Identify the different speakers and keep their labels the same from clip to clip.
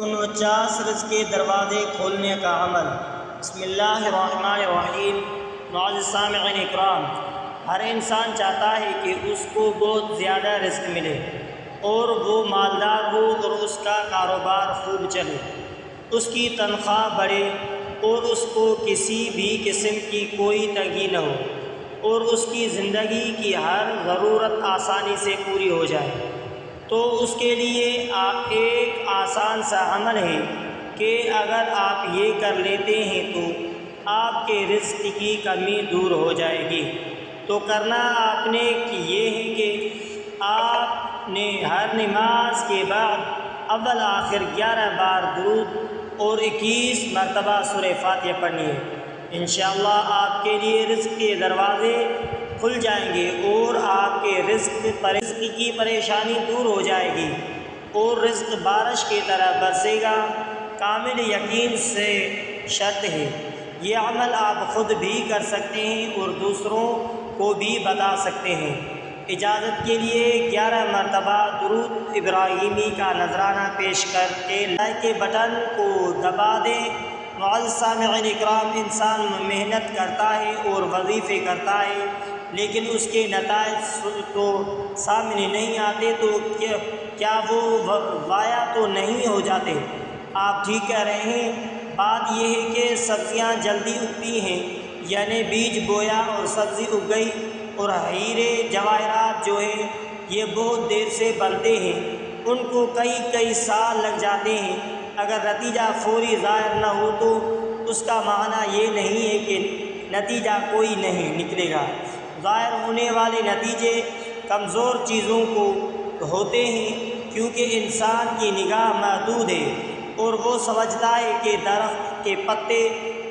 Speaker 1: 49 رزق کے دروازے کھولنے کا عمل۔ بسم اللہ الرحمن الرحیم۔ معزز سامعین اکرام، ہر انسان چاہتا ہے کہ اس کو بہت زیادہ رزق ملے اور وہ مالدار ہو اور اس کا کاروبار خوب چلے، اس کی تنخواہ بڑھے اور اس کو کسی بھی قسم کی کوئی تنگی نہ ہو اور اس کی زندگی کی ہر ضرورت آسانی سے پوری ہو جائے۔ تو اس کے لیے ایک آسان سا عمل ہے کہ اگر آپ یہ کر لیتے ہیں تو آپ کے رزق کی کمی دور ہو جائے گی۔ تو کرنا آپ نے یہ ہے کہ آپ نے ہر نماز کے بعد اول آخر 11 بار درود اور 21 مرتبہ سورہ فاتحہ پڑھنی ہے۔ انشاءاللہ آپ کے لیے رزق کے دروازے کھل جائیں گے اور آپ کے رزق کی پریشانی دور ہو جائے گی اور رزق بارش کی طرح برسے گا۔ کامل یقین سے شرط ہے، یہ عمل آپ خود بھی کر سکتے ہیں اور دوسروں کو بھی بتا سکتے ہیں۔ اجازت کے لیے 11 مرتبہ درود ابراہیمی کا نذرانہ پیش کر کے لائک کے بٹن کو دبا دیں۔ معزز سامعین اکرام، انسان محنت کرتا ہے اور وظیفے کرتا ہے لیکن اس کے نتائج تو سامنے نہیں آتے، تو کیا وہ ضائع تو نہیں ہو جاتے؟ آپ ٹھیک کہہ رہے ہیں۔ بات یہ ہے کہ سبزیاں جلدی اگتی ہیں، یعنی بیج بویا اور سبزی اگ گئی، اور ہیرے جواہرات جو ہیں یہ بہت دیر سے بنتے ہیں، ان کو کئی سال لگ جاتے ہیں۔ اگر نتیجہ فوری ظاہر نہ ہو تو اس کا معنی یہ نہیں ہے کہ نتیجہ کوئی نہیں نکلے گا۔ ظاہر ہونے والے نتیجے کمزور چیزوں کو ہوتے ہیں، کیونکہ انسان کی نگاہ محدود ہے اور وہ سمجھتا ہے کہ درخت کے پتے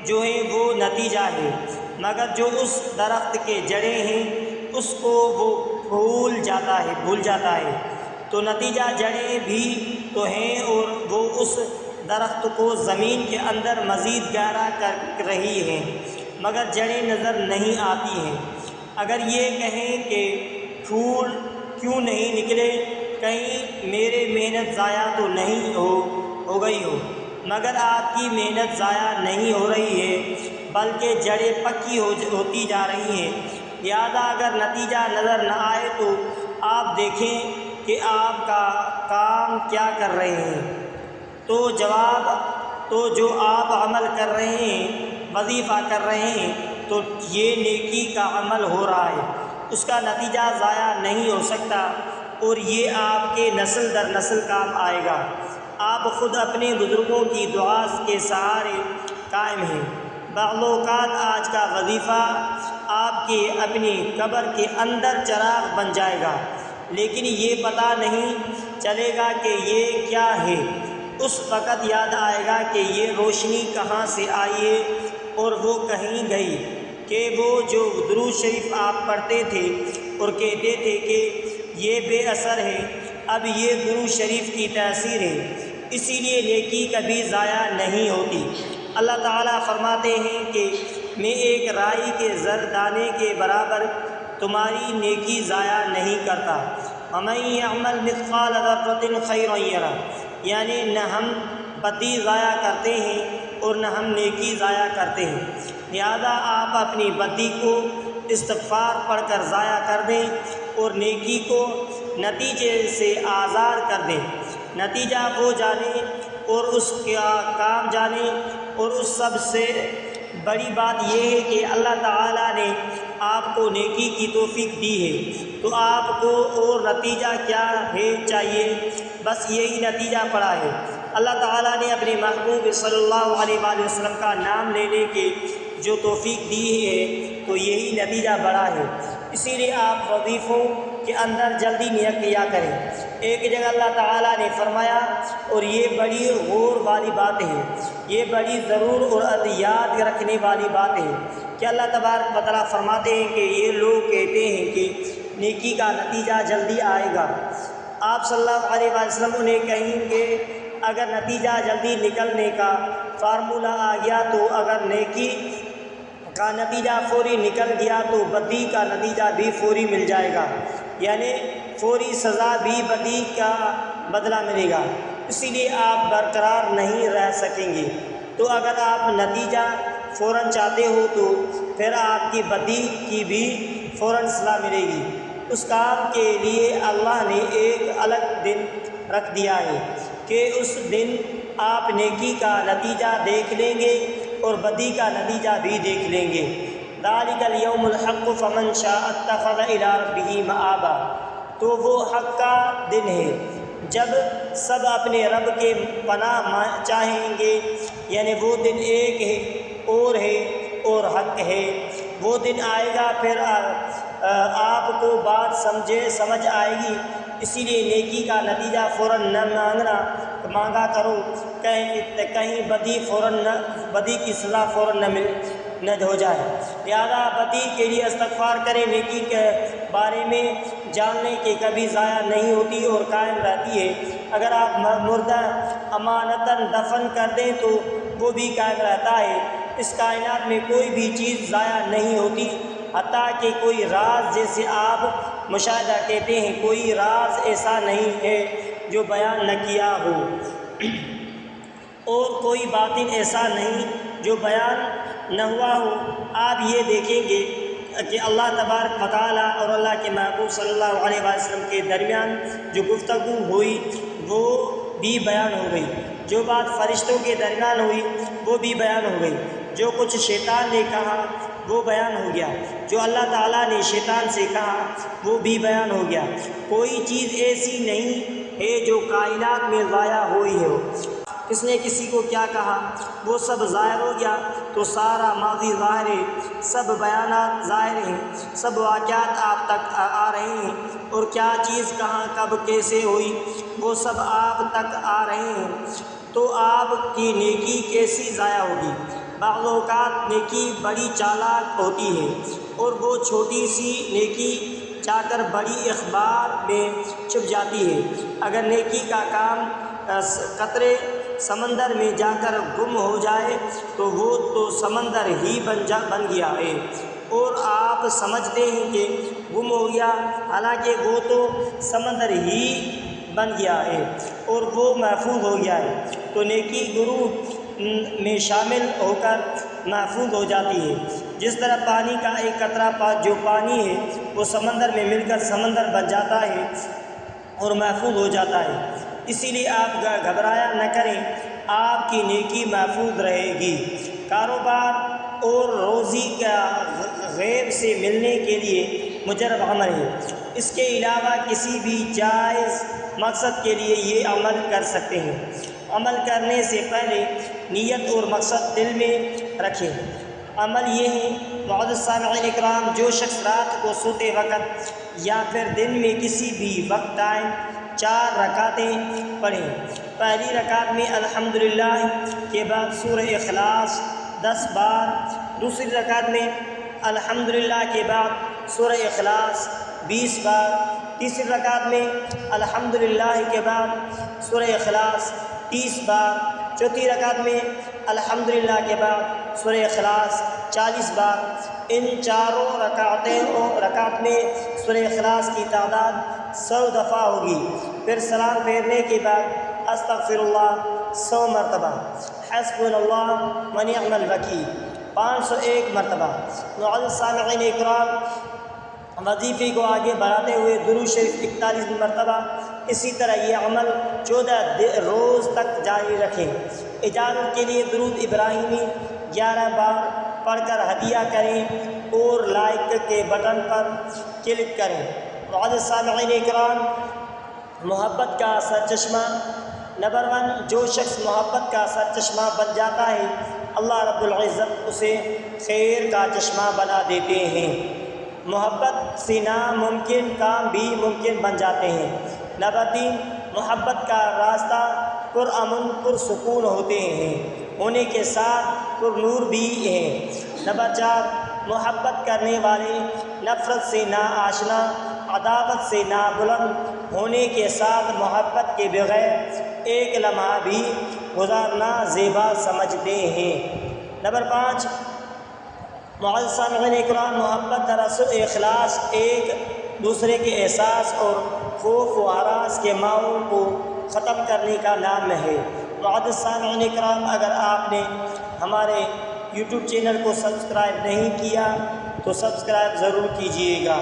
Speaker 1: جو ہیں وہ نتیجہ ہے، مگر جو اس درخت کے جڑیں ہیں اس کو وہ بھول جاتا ہے۔ تو نتیجہ جڑیں بھی تو ہیں اور وہ اس درخت کو زمین کے اندر مزید گہرا کر رہی ہیں، مگر جڑیں نظر نہیں آتی ہیں۔ اگر یہ کہیں کہ پھول کیوں نہیں نکلے، کہیں میری محنت ضائع تو نہیں ہو گئی ہو، مگر آپ کی محنت ضائع نہیں ہو رہی ہے بلکہ جڑیں پکی ہوتی جا رہی ہیں۔ لہذا اگر نتیجہ نظر نہ آئے تو آپ دیکھیں کہ آپ کا کام کیا کر رہے ہیں۔ تو جو آپ عمل کر رہے ہیں، وظیفہ کر رہے ہیں، تو یہ نیکی کا عمل ہو رہا ہے، اس کا نتیجہ ضائع نہیں ہو سکتا اور یہ آپ کے نسل در نسل کام آئے گا۔ آپ خود اپنے بزرگوں کی دعا کے سہارے قائم ہیں۔ بعض اوقات آج کا وظیفہ آپ کی اپنی قبر کے اندر چراغ بن جائے گا، لیکن یہ پتہ نہیں چلے گا کہ یہ کیا ہے۔ اس وقت یاد آئے گا کہ یہ روشنی کہاں سے آئی ہے اور وہ کہیں گئی، کہ وہ جو درود شریف آپ پڑھتے تھے اور کہتے تھے کہ یہ بے اثر ہے، اب یہ درود شریف کی تاثیر ہے۔ اسی لیے نیکی کبھی ضائع نہیں ہوتی۔ اللہ تعالیٰ فرماتے ہیں کہ میں ایک رائی کے زر دانے کے برابر تمہاری نیکی ضائع نہیں کرتا۔ وَمَن يَعْمَلْ مِثْقَالَ ذَرَّةٍ خَيْرًا يَرَهُ، یعنی نہ ہم بدی ضائع کرتے ہیں اور نہ ہم نیکی ضائع کرتے ہیں۔ لہذا آپ اپنی بدی کو استغفار پڑھ کر ضائع کر دیں اور نیکی کو نتیجے سے آزار کر دیں۔ نتیجہ وہ جانے اور اس کا کام جانے، اور اس سب سے بڑی بات یہ ہے کہ اللہ تعالیٰ نے آپ کو نیکی کی توفیق دی ہے، تو آپ کو اور نتیجہ کیا ہے چاہیے؟ بس یہی نتیجہ پڑا ہے۔ اللہ تعالیٰ نے اپنے محبوب صلی اللہ علیہ وآلہ وسلم کا نام لینے کے جو توفیق دی ہے تو یہی نتیجہ بڑا ہے۔ اسی لیے آپ وظیفوں کے اندر جلدی نیت کیا کریں۔ ایک جگہ اللہ تعالیٰ نے فرمایا، اور یہ بڑی غور والی بات ہے، یہ بڑی ضرور اور یاد رکھنے والی بات ہے کہ اللہ تبارک و تعالیٰ فرماتے ہیں کہ یہ لوگ کہتے ہیں کہ نیکی کا نتیجہ جلدی آئے گا۔ آپ صلی اللہ علیہ وسلم انہیں کہیں کہ اگر نتیجہ جلدی نکلنے کا فارمولہ آ گیا تو اگر نیکی کا نتیجہ فوری نکل گیا تو بدی کا نتیجہ بھی فوری مل جائے گا، یعنی فوری سزا بھی بدی کا بدلہ ملے گا۔ اسی لیے آپ برقرار نہیں رہ سکیں گے۔ تو اگر آپ نتیجہ فوراً چاہتے ہو تو پھر آپ کی بدی کی بھی فوراً صلاح ملے گی۔ اس کام کے لیے اللہ نے ایک الگ دن رکھ دیا ہے کہ اس دن آپ نیکی کا نتیجہ دیکھ لیں گے اور بدی کا نتیجہ بھی دیکھ لیں گے۔ ذالک الیوم الحق فمن شاء اتخذ الی ربہ مآبا، تو وہ حق کا دن ہے جب سب اپنے رب کے پناہ چاہیں گے، یعنی وہ دن ایک ہے اور حق ہے۔ وہ دن آئے گا پھر آپ کو بات سمجھ آئے گی، اسی لیے نیکی کا نتیجہ فوراً نہ مانگا کرو، کہیں بدی کی سزا فوراً نہ ہو جائے۔ لہذا بدی کے لیے استغفار کریں، نیکی کے بارے میں جاننے کے کبھی ضائع نہیں ہوتی اور قائم رہتی ہے۔ اگر آپ مردہ امانتاً دفن کر دیں تو وہ بھی قائم رہتا ہے۔ اس کائنات میں کوئی بھی چیز ضائع نہیں ہوتی، حتیٰ کہ کوئی راز، جیسے آپ مشاہدہ کہتے ہیں، کوئی راز ایسا نہیں ہے جو بیان نہ کیا ہو، اور کوئی باطن ایسا نہیں جو بیان نہ ہوا ہو۔ آپ یہ دیکھیں گے کہ اللہ تبارک و تعالیٰ اور اللہ کے محبوب صلی اللہ علیہ وسلم کے درمیان جو گفتگو ہوئی وہ بھی بیان ہو گئی، جو بات فرشتوں کے درمیان ہوئی وہ بھی بیان ہو گئی، جو کچھ شیطان نے کہا وہ بیان ہو گیا، جو اللہ تعالیٰ نے شیطان سے کہا وہ بھی بیان ہو گیا۔ کوئی چیز ایسی نہیں ہے جو کائنات میں ضائع ہوئی ہو۔ کس نے کسی کو کیا کہا وہ سب ظاہر ہو گیا، تو سارا ماضی ظاہر ہے، سب بیانات ظاہر ہیں، سب واقعات آپ تک آ رہے ہیں، اور کیا چیز کہاں کب کیسے ہوئی وہ سب آپ تک آ رہے ہیں۔ تو آپ کی نیکی کیسی ضائع ہوگی؟ بعض اوقات نیکی بڑی چالاک ہوتی ہے، اور وہ چھوٹی سی نیکی جا کر بڑی اخبار میں چھپ جاتی ہے۔ اگر نیکی کا کام قطرے سمندر میں جا کر گم ہو جائے تو وہ تو سمندر ہی بن گیا ہے، اور آپ سمجھتے ہیں کہ گم ہو گیا، حالانکہ وہ تو سمندر ہی بن گیا ہے اور وہ محفوظ ہو گیا ہے۔ تو نیکی گروہ میں شامل ہو کر محفوظ ہو جاتی ہے، جس طرح پانی کا ایک قطرہ جو پانی ہے وہ سمندر میں مل کر سمندر بن جاتا ہے اور محفوظ ہو جاتا ہے۔ اسی لیے آپ گھبرایا نہ کریں، آپ کی نیکی محفوظ رہے گی۔ کاروبار اور روزی کا غیب سے ملنے کے لیے مجرب عمل ہے، اس کے علاوہ کسی بھی جائز مقصد کے لیے یہ عمل کر سکتے ہیں۔ عمل کرنے سے پہلے نیت اور مقصد دل میں رکھیں۔ عمل یہ ہے، معزز سامعین اکرام، جو شخص رات کو سوتے وقت یا پھر دن میں کسی بھی وقت ٹائم 4 رکعتیں پڑھیں۔ پہلی رکعت میں الحمدللہ کے بعد سورہ اخلاص 10 بار، دوسری رکعت میں الحمدللہ کے بعد سورہ اخلاص 20 بار، تیسری رکعت میں الحمدللہ کے بعد سورہ اخلاص 30 بار، چوتھی رکعت میں الحمدللہ کے بعد سورہ اخلاص 40 بار۔ ان چاروں رکعت میں سورہ اخلاص کی تعداد 100 دفعہ ہوگی۔ پھر سلام پھیرنے کے بعد استغفر اللہ 100 مرتبہ، حسبنا اللہ و نعم الوکیل 501 مرتبہ۔ معزز سامعین اکرام، وظیفے کو آگے بڑھاتے ہوئے درود شریف 41 مرتبہ، اسی طرح یہ عمل 14 روز تک جاری رکھیں۔ اجازت کے لیے درود ابراہیمی 11 بار پڑھ کر ہدیہ کریں اور لائک کے بٹن پر کلک کریں۔ معزز سامعین اکرام، محبت کا سرچشمہ نمبر 1، جو شخص محبت کا سرچشمہ بن جاتا ہے اللہ رب العزت اسے خیر کا چشمہ بنا دیتے ہیں۔ محبت سے ناممکن کام بھی ممکن بن جاتے ہیں۔ نمبر 3، محبت کا راستہ پرامن پرسکون ہونے کے ساتھ پرنور بھی ہے۔ نمبر 4، محبت کرنے والے نفرت سے ناآشنا، عداوت سے نابلند ہونے کے ساتھ محبت کے بغیر ایک لمحہ بھی گزارنا زیبا سمجھتے ہیں۔ نمبر 5، معزز سامعین اکرام، محبت دراصل اخلاص، ایک دوسرے کے احساس اور خوف و ہراس کے ماحول کو ختم کرنے کا نام ہے۔ معزز سامعین اکرام، اگر آپ نے ہمارے یوٹیوب چینل کو سبسکرائب نہیں کیا تو سبسکرائب ضرور کیجیے گا۔